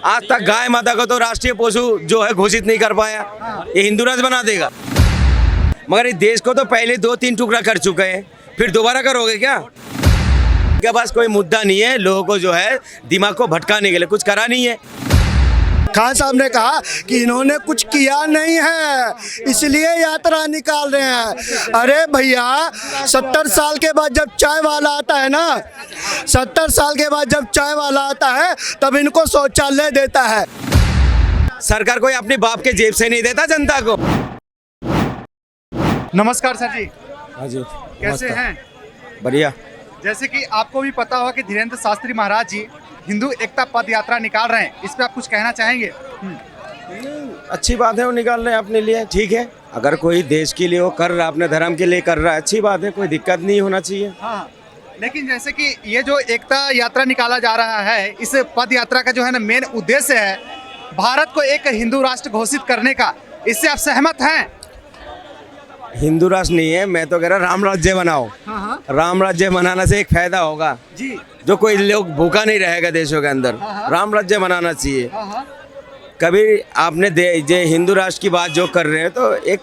आज तक गाय माता को तो राष्ट्रीय पशु जो है घोषित नहीं कर पाया। ये हिंदू राष्ट्र बना देगा। मगर इस देश को तो पहले 2-3 टुकड़ा कर चुके हैं, फिर दोबारा करोगे क्या? क्या पास कोई मुद्दा नहीं है लोगों को जो है दिमाग को भटकाने के लिए, कुछ करा नहीं है। खान साहब ने कहा कि इन्होंने कुछ किया नहीं है इसलिए यात्रा निकाल रहे हैं। अरे भैया 70 साल के बाद जब चाय वाला आता है ना, 70 साल के बाद जब चाय वाला आता है तब इनको शौचालय देता है। सरकार कोई अपने बाप के जेब से नहीं देता जनता को। नमस्कार सर जी। हाँ जी, कैसे हैं? बढ़िया। जैसे कि आपको भी पता होगा कि धीरेन्द्र शास्त्री महाराज जी हिंदू एकता पद यात्रा निकाल रहे हैं, इस पे आप कुछ कहना चाहेंगे? अच्छी बात है, वो निकाल रहे हैं अपने लिए, ठीक है। अगर कोई देश के लिए वो कर रहा है, अपने धर्म के लिए कर रहा है, अच्छी बात है, कोई दिक्कत नहीं होना चाहिए। हाँ, लेकिन जैसे कि ये जो एकता यात्रा निकाला जा रहा है, इस पद यात्रा का जो है ना मेन उद्देश्य है भारत को एक हिंदू राष्ट्र घोषित करने का। इससे आप सहमत हैं? हिंदू राष्ट्र नहीं है, मैं तो कह रहा राम राज्य बनाओ। राम राज्य बनाने से एक फायदा होगा जी, जो कोई लोग भूखा नहीं रहेगा देशों के अंदर। राम राज्य बनाना चाहिए। कभी आपने जो हिंदू राष्ट्र की बात जो कर रहे हैं तो एक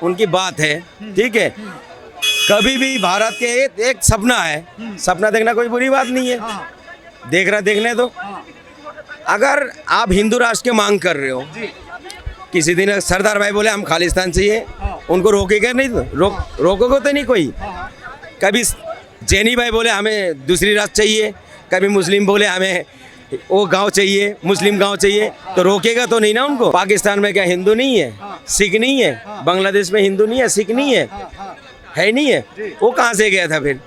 उनकी बात है, ठीक है। कभी भी भारत के एक सपना है, सपना देखना कोई बुरी बात नहीं है, देखने दो। अगर आप हिंदू राष्ट्र की मांग कर रहे हो, किसी दिन सरदार भाई बोले हम खालिस्तान चाहिए, उनको रोकेगा नहीं? रोकोगे तो नहीं कोई। कभी जैनी भाई बोले हमें दूसरी राष्ट्र चाहिए, कभी मुस्लिम बोले हमें वो गांव चाहिए, मुस्लिम गांव चाहिए, तो रोकेगा तो नहीं ना उनको। पाकिस्तान में क्या हिंदू नहीं है, सिख नहीं है? बांग्लादेश में हिंदू नहीं है, सिख नहीं है नहीं है? वो कहाँ से गया था फिर?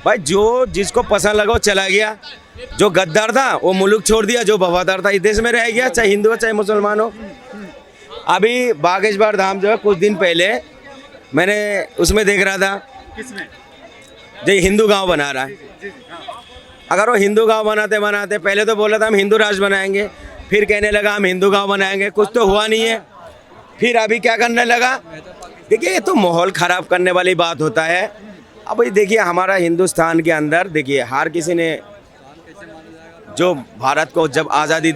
भाई जो जिसको पसंद लगा वो चला गया, जो गद्दार था वो मुल्क छोड़ दिया, जो वफादार था इस देश में रह गया, चाहे हिंदू हो चाहे मुसलमान हो। अभी बागेश्वर धाम जो है कुछ दिन पहले मैंने उसमें देख रहा था, किसमें? जो हिंदू गांव बना रहा है। अगर वो हिंदू गांव बनाते बनाते पहले तो बोला था हम हिंदू राष्ट्र बनाएंगे, फिर कहने लगा हम हिंदू गांव बनाएंगे, कुछ तो हुआ नहीं है। फिर अभी क्या करने लगा? देखिए ये तो माहौल ख़राब करने वाली बात होता है। अब देखिए हमारा हिंदुस्तान के अंदर देखिए हर किसी ने जो भारत को जब आज़ादी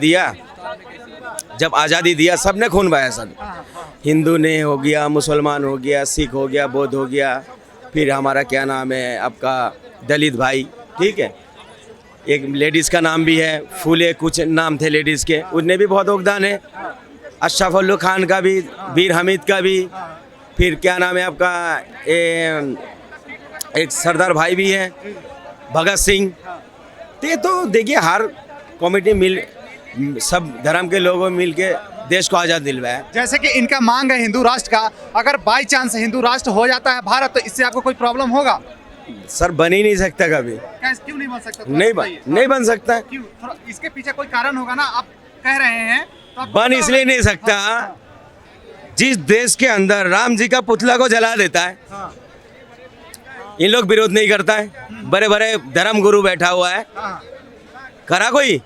दिया सबने खून बहाया। सब हिंदू ने हो गया, मुसलमान हो गया, सिख हो गया, बौद्ध हो गया, फिर हमारा क्या नाम है आपका दलित भाई, ठीक है। एक लेडीज़ का नाम भी है फूले, कुछ नाम थे लेडीज़ के, उसने भी बहुत योगदान है। अशरफ उल्लू खान का भी, वीर हमीद का भी, फिर क्या नाम है आपका एक सरदार भाई भी है भगत सिंह। तो देखिए हर कमेटी सब धर्म के लोगों मिल के देश को आज़ाद दिलवाया। जैसे कि इनका मांग है हिंदू राष्ट्र का, अगर बाई चांस हिंदू राष्ट्र हो जाता है भारत, तो इससे आपको कोई प्रॉब्लम होगा? सर बन ही नहीं सकता कभी। क्यों नहीं बन सकता? नहीं बन सकता। क्यों? थोड़ा इसके पीछे कोई कारण होगा ना, आप कह रहे हैं तो बन इसलिए नहीं सकता, जिस देश के अंदर राम जी का पुतला को जला देता है, इन लोग विरोध नहीं करता है। बड़े बड़े धर्म गुरु बैठा हुआ है, करा कोई?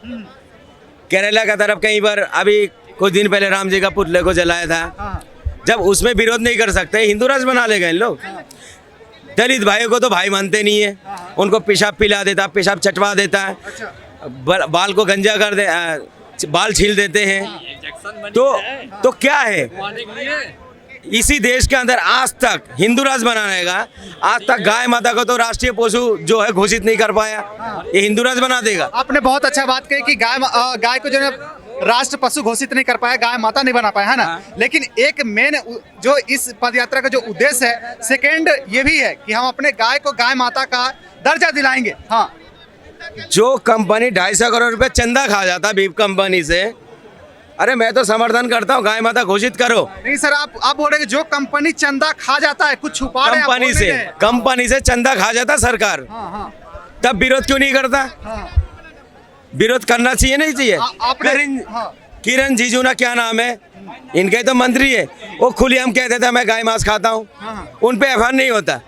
केरला का तरफ कहीं पर अभी कुछ दिन पहले राम जी का पुतले को जलाया था, जब उसमें विरोध नहीं कर सकते हिंदू राष्ट्र बना लेगा इन लोग। दलित भाइयों को तो भाई मानते नहीं है, उनको पेशाब पिला देता, पेशाब चटवा देता है, बाल को गंजा कर दे, बाल छील देते हैं। तो क्या है? इसी देश के अंदर आज तक हिंदू राष्ट्र बनाने का, आज तक गाय माता को तो राष्ट्रीय पशु जो है घोषित नहीं कर पाया। ये हिंदू राष्ट्र बना देगा। आपने बहुत अच्छा बात कही कि गाय को जो है राष्ट्र पशु घोषित नहीं कर पाया, गाय माता नहीं बना पाया, है ना। लेकिन एक मेन जो इस पदयात्रा का जो उद्देश्य है, सेकेंड ये भी है कि हम अपने गाय को गाय माता का दर्जा दिलाएंगे। हाँ, जो कंपनी 250 करोड़ रुपए चंदा खा जाता बीप कंपनी से, अरे मैं तो समर्थन करता हूँ गाय माता घोषित करो। नहीं सर, आप बोल रहे हैं जो कंपनी चंदा खा जाता है, कुछ छुपा रहे हैं कंपनी से चंदा खा जाता सरकार, तब विरोध क्यों नहीं करता? विरोध करना चाहिए नहीं चाहिए? किरण रिजिजू ना क्या नाम है इनके, तो मंत्री है, वो खुलेआम कहते थे मैं गाय मांस खाता हूँ, उन पे एफआईआर नहीं होता।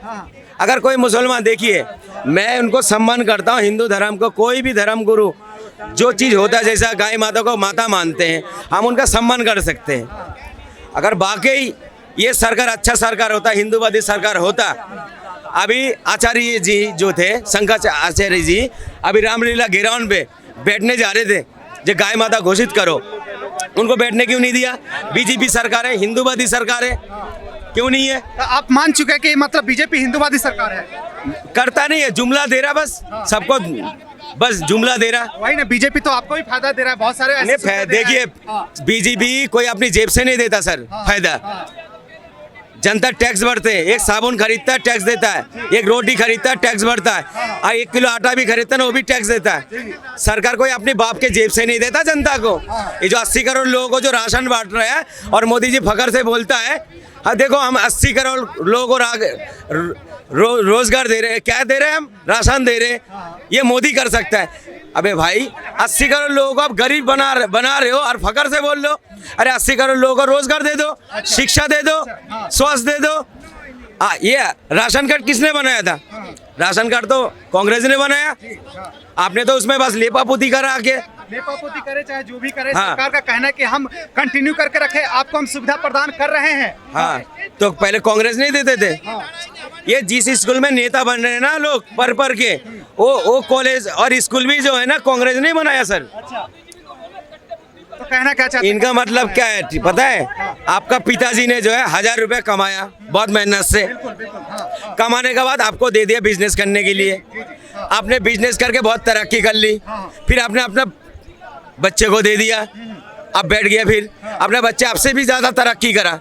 अगर कोई मुसलमान, देखिए मैं उनको सम्मान करता हूँ, हिंदू धर्म को कोई भी धर्म गुरु जो चीज़ होता है, जैसा गाय माता को माता मानते हैं, हम उनका सम्मान कर सकते हैं। अगर वाकई ये सरकार अच्छा सरकार होता, हिंदूवादी सरकार होता, अभी आचार्य जी जो थे, शंकराचार्य जी, अभी रामलीला ग्राउंड पे बैठने जा रहे थे, जो गाय माता घोषित करो, उनको बैठने क्यों नहीं दिया? बीजेपी सरकार है, हिंदूवादी सरकार है, क्यों नहीं है? तो आप मान चुके हैं कि मतलब बीजेपी हिंदूवादी सरकार है? करता नहीं है, जुमला दे रहा बस सबको, बस जुमला दे रहा। वही ना, बीजेपी तो आपको भी फायदा दे रहा है, बहुत सारे ऐसे सुविधा दे रहा है। देखिए बीजेपी कोई अपनी जेब से नहीं देता सर फायदा, जनता टैक्स भरते हैं। एक साबुन खरीदता है टैक्स देता है, एक रोटी खरीदता है टैक्स भरता है, और 1 किलो आटा भी खरीदता है ना वो भी टैक्स देता है। सरकार कोई अपने बाप के जेब से नहीं देता जनता को। ये जो 80 करोड़ लोगों को जो राशन बांट रहे हैं और मोदी जी फखर से बोलता है, हाँ देखो हम 80 करोड़ लोगों को रोजगार दे रहे हैं, क्या दे रहे हैं हम? राशन दे रहे हैं। ये मोदी कर सकता है? अबे भाई 80 करोड़ लोगों को आप गरीब बना रहे हो और फकर से बोल लो, अरे 80 करोड़ लोगों को रोजगार दे दो, शिक्षा दे दो, स्वास्थ्य दे दो। ये राशन कार्ड किसने बनाया था? राशन कार्ड तो कांग्रेस ने बनाया, आपने तो उसमें बस लेपापोती करा के। लेपापोती करे चाहे जो भी करे, हाँ। सरकार का कहना है कि हम कंटिन्यू करके रखे, आपको हम सुविधा प्रदान कर रहे हैं। हाँ, तो पहले कांग्रेस नहीं देते थे। ये जिस स्कूल में नेता बन रहे हैं ना लोग पर के, वो कॉलेज और स्कूल भी जो है ना कांग्रेस ने बनाया सर। तो कहना क्या चाहते हैं? इनका मतलब क्या है पता है? आपका पिताजी ने जो है 1000 रुपए कमाया बहुत मेहनत से, कमाने के बाद आपको दे दिया बिजनेस करने के लिए। आपने बिजनेस करके बहुत तरक्की कर ली, फिर आपने अपना बच्चे को दे दिया, अब बैठ गया, फिर अपने बच्चे आपसे भी ज्यादा तरक्की करा,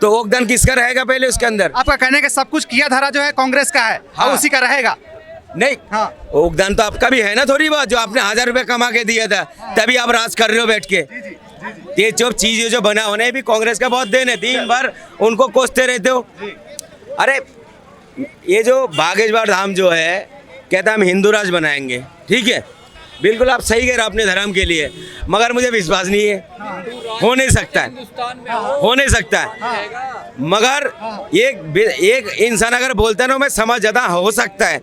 तो योगदान किसका रहेगा पहले उसके अंदर? आपका कहने का सब कुछ किया धारा जो है कांग्रेस का है, हाँ। और उसी का रहेगा। नहीं, हाँ। योगदान तो आपका भी है ना थोड़ी बहुत, जो आपने 1000 रुपए कमा के दिया था तभी आप राज कर रहे हो बैठ के। ये जो चीज जो बना होने भी कांग्रेस का बहुत देन है, 3 बार उनको कोसते रहते हो। अरे ये जो बागेश्वर धाम जो है कहता हम हिंदू राज बनाएंगे, ठीक है, बिल्कुल आप सही कह रहे हो अपने धर्म के लिए, मगर मुझे विश्वास नहीं है, हो नहीं सकता है, हो नहीं सकता है। मगर एक इंसान अगर बोलता है ना मैं समझ जाता हो सकता है,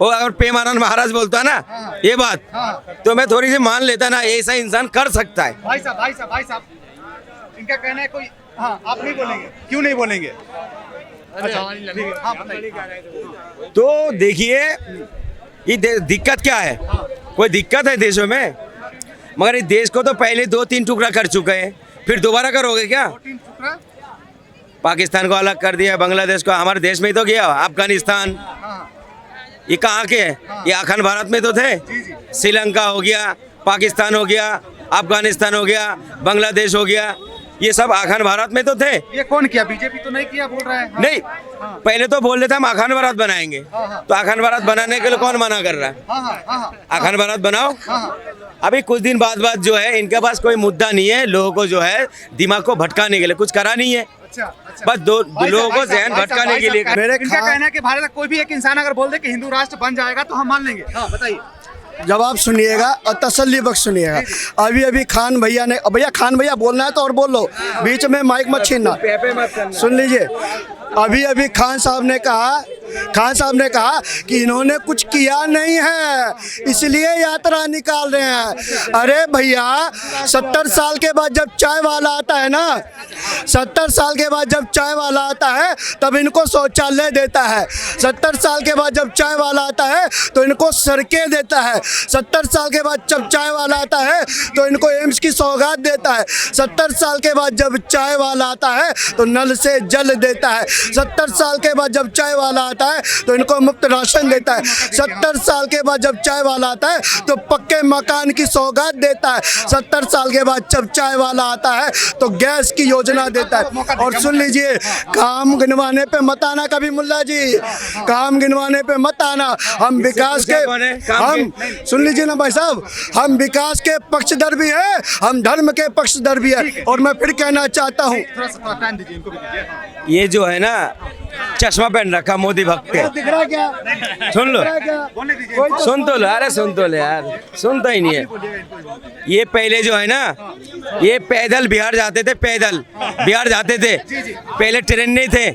वो अगर प्रेमानंद महाराज बोलता है ना ये बात, तो मैं थोड़ी सी मान लेता ना ऐसा इंसान कर सकता है। भाई साहब इनका कहना है कोई, हाँ आप नहीं बोलेंगे, क्यों नहीं बोलेंगे? अच्छा, हाँ, तो देखिए ये दिक्कत क्या है? कोई दिक्कत है देशों में? मगर इस देश को तो पहले 2-3 टुकड़ा कर चुके हैं, फिर दोबारा करोगे क्या? पाकिस्तान को अलग कर दिया, बांग्लादेश को, हमारे देश में ही तो गया, अफगानिस्तान, ये कहाँ के हैं? ये अखंड भारत में तो थे। श्रीलंका हो गया, पाकिस्तान हो गया, अफगानिस्तान हो गया, बांग्लादेश हो गया, ये सब अखंड भारत में तो थे। ये कौन किया? बीजेपी तो नहीं किया बोल रहा है। नहीं, पहले तो बोल रहे थे हम अखंड भारत बनाएंगे, तो अखंड भारत बनाने के लिए कौन मना कर रहा है? अखंड भारत बनाओ। अभी कुछ दिन बाद जो है इनके पास कोई मुद्दा नहीं है, लोगों को जो है दिमाग को भटकाने के लिए कुछ करा नहीं है, बस लोगों को जहन भटकाने के लिए। इनका कहना है कि भारत का कोई भी एक इंसान अगर बोल दे कि हिंदू राष्ट्र बन जाएगा तो हम मान लेंगे। हाँ बताइए। जवाब सुनिएगा और तसल्ली बख्श सुनिएगा। अभी खान भैया ने, भैया खान भैया बोलना है तो और बोल लो, बीच में माइक मत छीनना, सुन लीजिए। अभी खान साहब ने कहा कि इन्होंने कुछ किया नहीं है इसलिए यात्रा निकाल रहे हैं। अरे भैया 70 साल के बाद जब चाय वाला आता है ना, 70 साल के बाद जब चाय वाला आता है तब इनको शौचालय देता है। 70 साल के बाद जब चाय वाला आता है तो इनको सड़कें देता है। 70 साल के बाद जब चाय वाला आता है तो इनको एम्स की सौगात देता है। 70 साल के बाद जब चाय वाला आता है तो नल से जल देता है। 70 साल के बाद जब चाय वाला आता है तो इनको मुफ्त राशन देता है। 70 साल के बाद जब चाय वाला आता है तो पक्के मकान की सौगात देता है। 70 साल के बाद जब चाय वाला आता है तो गैस की योजना देता है। और सुन लीजिए, काम गिनवाने पे मत आना कभी मुल्ला जी, काम गिनवाने पे मत आना। हम विकास के, हम सुन लीजिए ना भाई साहब, हम विकास के पक्षधर भी है, हम धर्म के पक्षधर भी है। और मैं फिर कहना चाहता हूँ, ये जो है ना चश्मा पहन रखा मोदी भक्त के, दिख रहा क्या? सुन लो, सुन तो लो, अरे सुन तो लो यार, सुनता ही नहीं है। ये पहले जो है ना, ये पैदल बिहार जाते थे, पैदल बिहार जाते थे, पहले ट्रेन नहीं थे,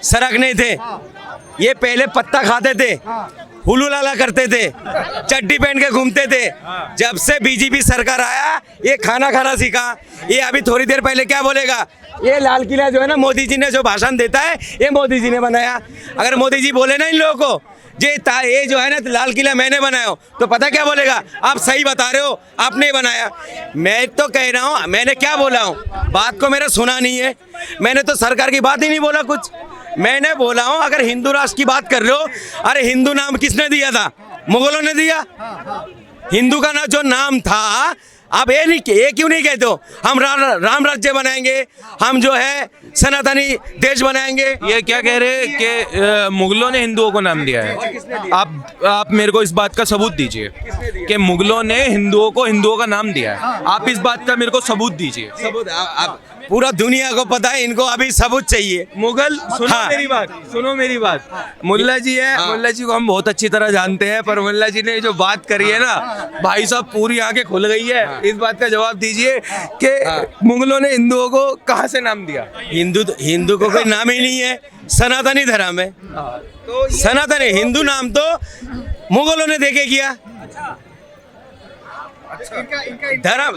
सड़क नहीं थे, ये पहले पत्ता खाते थे, हुलू लाला करते थे, चड्डी पहन के घूमते थे। जब से बीजेपी सरकार आया ये खाना खाना सीखा। ये अभी थोड़ी देर पहले क्या बोलेगा, ये लाल किला जो है ना मोदी जी ने जो भाषण देता है ये मोदी जी ने बनाया। अगर मोदी जी बोले ना इन लोगों को ये जो है ना लाल किला मैंने बनाया हो, तो पता क्या बोलेगा, आप सही बता रहे हो, आपने बनाया। मैं तो कह रहा हूँ, मैंने क्या बोला हूँ, बात को मेरा सुना नहीं है। मैंने तो सरकार की बात ही नहीं बोला कुछ। मैंने बोला हूँ अगर हिंदू राष्ट्र की बात कर रहे हो, अरे हिंदू नाम किसने दिया था? मुगलों ने दिया। हिंदू का ना जो नाम था, आप ये क्यों नहीं कहते हो हम राम राज्य बनाएंगे, हम जो है सनातनी देश बनाएंगे? ये क्या कह रहे हैं कि मुगलों ने हिंदुओं को नाम दिया है? आप मेरे को इस बात का सबूत दीजिए कि मुगलों ने हिंदुओं को हिंदुओं का नाम दिया है। आप इस बात का मेरे को सबूत दीजिए। सबूत आप पूरा दुनिया को पता है, इनको अभी सबूत चाहिए। मुगल सुनो मेरी बात। मुल्ला जी है, मुल्ला जी को हम बहुत अच्छी तरह जानते हैं, पर मुल्ला जी ने जो बात करी है ना भाई साहब, पूरी आंखें खुल गई है। इस बात का जवाब दीजिए कि मुगलों ने हिंदुओं को कहाँ से नाम दिया? हिंदू को कोई नाम ही नहीं है, सनातनी धर्म है। तो सनातनी हिंदू नाम तो मुगलों ने देके किया धर्म।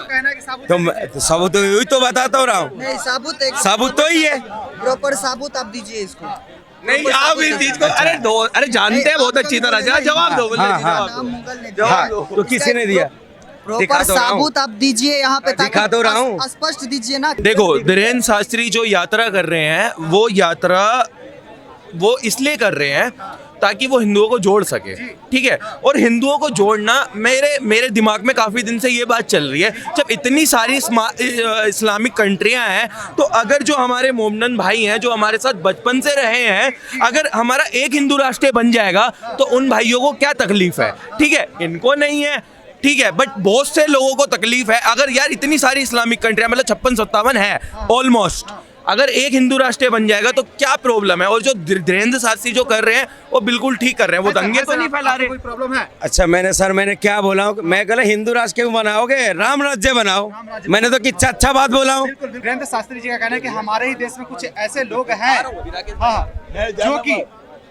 तो सबूत यही तो बताता हो रहा हूँ। नहीं, सबूत तो ही है। प्रॉपर सबूत आप दीजिए इसको। नहीं, आप इस चीज को अरे जानते हैं बहुत अच्छी तरह। जवाब दो मुल्ला जी, जवाब दो। तो किसी ने दिया? प्रॉपर सबूत आप दीजिए यहाँ पे, दिखा तो रहा हूँ। स्पष्ट दीजिए ना। देखो, धीरेन्द्र शास्त्री जो यात्रा कर रहे हैं, वो यात्रा वो इसलिए कर रहे हैं ताकि वो हिंदुओं को जोड़ सके, ठीक है। और हिंदुओं को जोड़ना, मेरे दिमाग में काफ़ी दिन से ये बात चल रही है, जब इतनी सारी इस्लामिक कंट्रियां हैं, तो अगर जो हमारे मोमडन भाई हैं, जो हमारे साथ बचपन से रहे हैं, अगर हमारा एक हिंदू राष्ट्र बन जाएगा तो उन भाइयों को क्या तकलीफ है? ठीक है, इनको नहीं है, ठीक है, बट बहुत से लोगों को तकलीफ है। अगर यार इतनी सारी इस्लामिक कंट्रियां, मतलब 56-57 है ऑलमोस्ट, अगर एक हिंदू राष्ट्र बन जाएगा तो क्या प्रॉब्लम है? और जो धीरेन्द्र शास्त्री जो कर रहे हैं वो बिल्कुल ठीक कर रहे हैं, वो दंगे तो नहीं फैला रहे। कोई प्रॉब्लम है? अच्छा, मैंने क्या बोला हूँ? मैं कहला हिंदू राष्ट्र क्यों बनाओगे, राम राज्य बनाओ। मैंने तो कितना अच्छा बात बोला हूँ। धीरेन्द्र शास्त्री जी का कहना है कि हमारे ही देश में कुछ ऐसे लोग हैं, हाँ, जो कि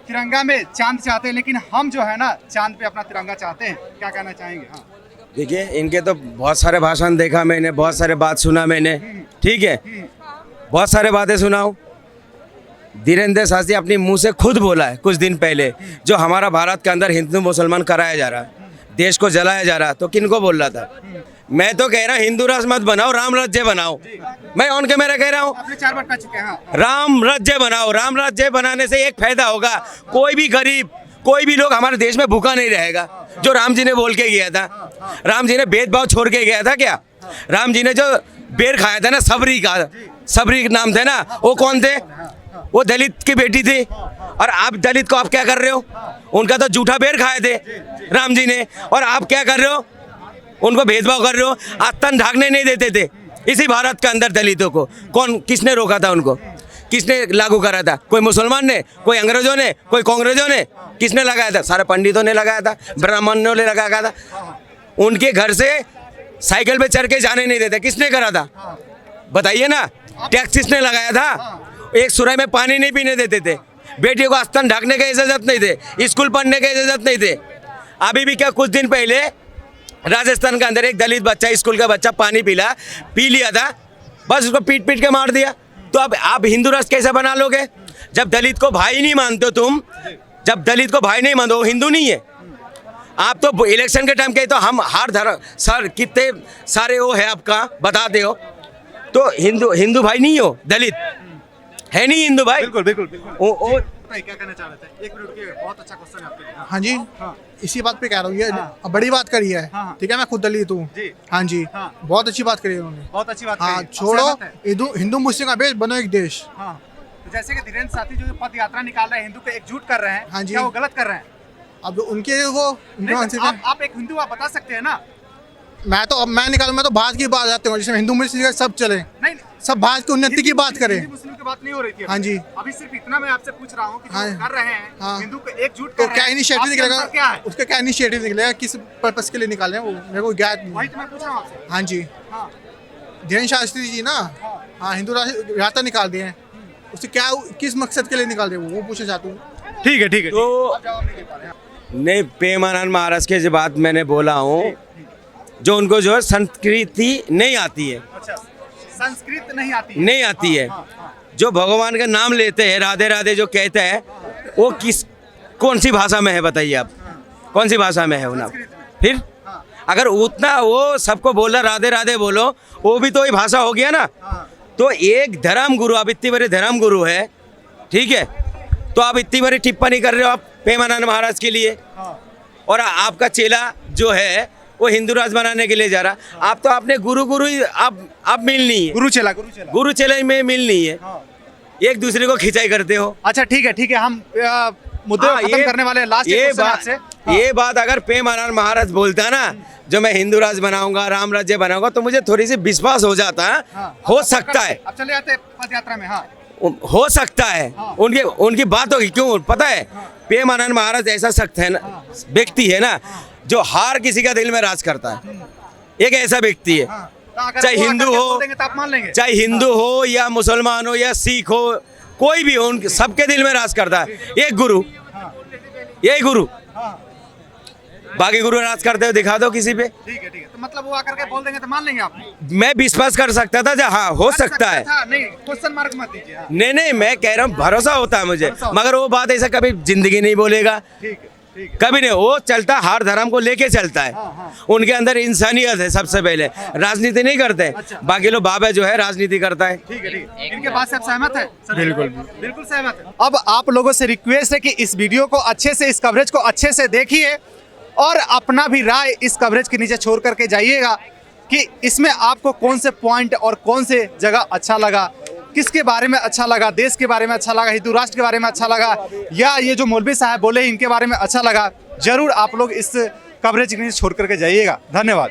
तिरंगा में चांद चाहते हैं, लेकिन हम जो है ना चांद पे अपना तिरंगा चाहते हैं। क्या कहना चाहेंगे? हाँ, देखिए, इनके तो बहुत सारे भाषण देखा मैंने, बहुत सारे बात सुना मैंने, ठीक है, बहुत सारे बातें सुनाऊं। धीरेन्द्र शास्त्री अपनी मुंह से खुद बोला है कुछ दिन पहले, जो हमारा भारत के अंदर हिंदू मुसलमान कराया जा रहा है, देश को जलाया जा रहा है, तो किनको बोल रहा था? मैं तो कह रहा हूँ हिंदू राष्ट्र मत बनाओ, राम राज्य बनाओ। मैं ऑन कैमरा कह रहा हूँ, आपने 4 बार कह चुके हैं। हाँ। राम राज्य बनाओ। राम राज्य बनाने से एक फायदा होगा, कोई भी गरीब, कोई भी लोग हमारे देश में भूखा नहीं रहेगा। जो राम जी ने बोल के गया था, राम जी ने भेदभाव छोड़ के गया था क्या? राम जी ने जो बेर खाया था ना, सबरी नाम थे ना, वो कौन थे? वो दलित की बेटी थी। और आप दलित को आप क्या कर रहे हो? उनका तो जूठा बेर खाए थे राम जी ने, और आप क्या कर रहे हो? उनको भेदभाव कर रहे हो। आतन ढाकने नहीं देते थे इसी भारत के अंदर दलितों को। किसने रोका था उनको? किसने लागू करा था? कोई मुसलमान ने, कोई अंग्रेजों ने, कोई कांग्रेसों ने? किसने लगाया था? सारे पंडितों ने लगाया था, ब्राह्मणों ने लगाया था। उनके घर से साइकिल पे चढ़ के जाने नहीं देते, किसने करा था? बताइए ना। टैक्स किसने लगाया था? एक सुराही में पानी नहीं पीने देते थे, बेटियों को आस्थान ढकने की इजाजत नहीं थे, स्कूल पढ़ने की इजाजत नहीं थे। अभी भी क्या, कुछ दिन पहले राजस्थान के अंदर एक दलित बच्चा, स्कूल का बच्चा, पानी पी लिया था, बस उसको पीट के मार दिया। तो अब आप हिंदू राष्ट्र कैसे बना लोगे? जब दलित को भाई नहीं मानते हो तुम, जब दलित को भाई नहीं मानते, वो हिंदू नहीं है। आप तो इलेक्शन के टाइम कहे तो हम हर धर्म, सर कितने सारे वो है आपका बताते हो, तो हिंदू भाई नहीं हो, दलित है नहीं हिंदू भाई। बिल्कुल बिल्कुल बिल्कुल। ओ क्या कहना चाह रहे थे? 1 मिनट रुकिए, बहुत अच्छा क्वेश्चन है आपके लिए। हाँ जी, इसी बात पे कह रहा हूँ, ये बड़ी बात करी है। ठीक है, मैं खुद दलित हूँ। हाँ जी, बहुत अच्छी बात करी है उन्होंने। बहुत अच्छी बात हाँ, कही। छोड़ो हिंदू मुस्लिम का बेस, बनो एक देश। हाँ, तो जैसे कि धीरेन्द्र शास्त्री जो पद यात्रा निकाल रहे हैं, हिंदू को एकजुट कर रहे हैं, हाँ जी। क्या वो गलत कर रहे हैं? अब उनके वो आप एक हिंदू, आप बता सकते हैं ना। मैं तो भारत की बात आते हूँ, जिसमें हिंदू मुस्लिम सब चले, नहीं, सब भारत की उन्नति की बात करें। हिंदू मुस्लिम की बात नहीं हो रही थी। हाँ जी, अभी सिर्फ इतना मैं आपसे पूछ रहा हूँ कि हाँ, जो कर रहे हैं, हाँ, हिंदू को एकजुट कर तो रहे क्या हैं, इनिशिएटिव आपके निकलेगा? अनुसार क्या है? उसका क्या इनिशिएटिव निकलेगा, किस पर्पस के लिए निकाले हैं वो मेरे को ज्ञात नहीं। वही तो मैं पूछ रहा हूँ आपसे। हाँ जी, हाँ, धीरेन्द्र शास्त्री जी ना, हाँ, हिंदू यात्रा निकाल दिए हैं, उससे क्या, किस मकसद के लिए निकाल रहे वो पूछना चाहता हूँ। ठीक है ठीक है। तो नहीं, प्रेमानंद महाराज के जो बात मैंने बोला हूँ, जो उनको जो है संस्कृति नहीं आती है, अच्छा, संस्कृत नहीं आती है। जो भगवान का नाम लेते हैं, राधे राधे जो कहते हैं, वो कौन सी भाषा में है बताइए आप, कौन सी भाषा में है वो नाम? फिर अगर उतना वो सबको बोल रहा राधे राधे बोलो, वो भी तो वही भाषा हो गया ना। तो एक धर्म गुरु, आप इतनी बड़ी धर्म गुरु है, ठीक है, तो आप इतनी बड़ी टिप्पणी कर रहे हो आप प्रेमानंद महाराज के लिए, और आपका चेला जो है वो हिंदू राष्ट्र बनाने के लिए जा रहा। आप तो अपने गुरु गुरु ही आप मिल नहीं है, गुरु चेला गुरु चेला में मिल नहीं है, एक दूसरे को खिंचाई करते हो। अच्छा ठीक है, हम मुद्दे को खत्म करने वाले हैं। लास्ट ये बात अगर प्रेमानंद महाराज बोलता ना, जो मैं हिंदू राष्ट्र बनाऊंगा, राम राज्य बनाऊंगा, तो मुझे थोड़ी सी विश्वास हो जाता है। हो सकता है, अब चले जाते पद यात्रा में। हाँ हो सकता है उनकी बात होगी। क्यों पता है, प्रेमानंद महाराज ऐसा सख्त है ना, व्यक्ति है ना, जो हर किसी का दिल में राज करता है। एक ऐसा व्यक्ति है, चाहे हिंदू हो, चाहे हिंदू हो या मुसलमान हो या सिख हो, कोई भी हो, उनके सबके दिल में राज करता है। एक गुरु, यही गुरु, बाकी गुरु राज करते हुए दिखा दो किसी पे। ठीक है, तो मतलब वो आकर के बोल देंगे तो मान लेंगे आप? मैं विश्वास कर सकता था, हाँ हो सकता है। नहीं, क्वेश्चन मार्क मत दीजिए। हाँ। नहीं, मैं कह रहा हूँ भरोसा होता है मुझे, मगर वो बात ऐसा कभी जिंदगी नहीं बोलेगा, ठीक है। कभी नहीं। वो चलता हर धर्म को लेके चलता है। उनके अंदर इंसानियत है सबसे पहले, राजनीति नहीं करते। बाकी लोग बाबा जो है राजनीति करता है। ठीक है, इनके बात से आप सहमत है? बिल्कुल सहमत है। अब आप लोगों से रिक्वेस्ट है कि इस वीडियो को अच्छे से, इस कवरेज को अच्छे से देखिए और अपना भी राय इस कवरेज के नीचे छोड़ करके जाइएगा कि इसमें आपको कौन से पॉइंट और कौन से जगह अच्छा लगा, किसके बारे में अच्छा लगा, देश के बारे में अच्छा लगा, हिंदू राष्ट्र के बारे में अच्छा लगा, या ये जो मौलवी साहब बोले इनके बारे में अच्छा लगा। जरूर आप लोग इस कवरेज के नीचे छोड़ करके जाइएगा। धन्यवाद।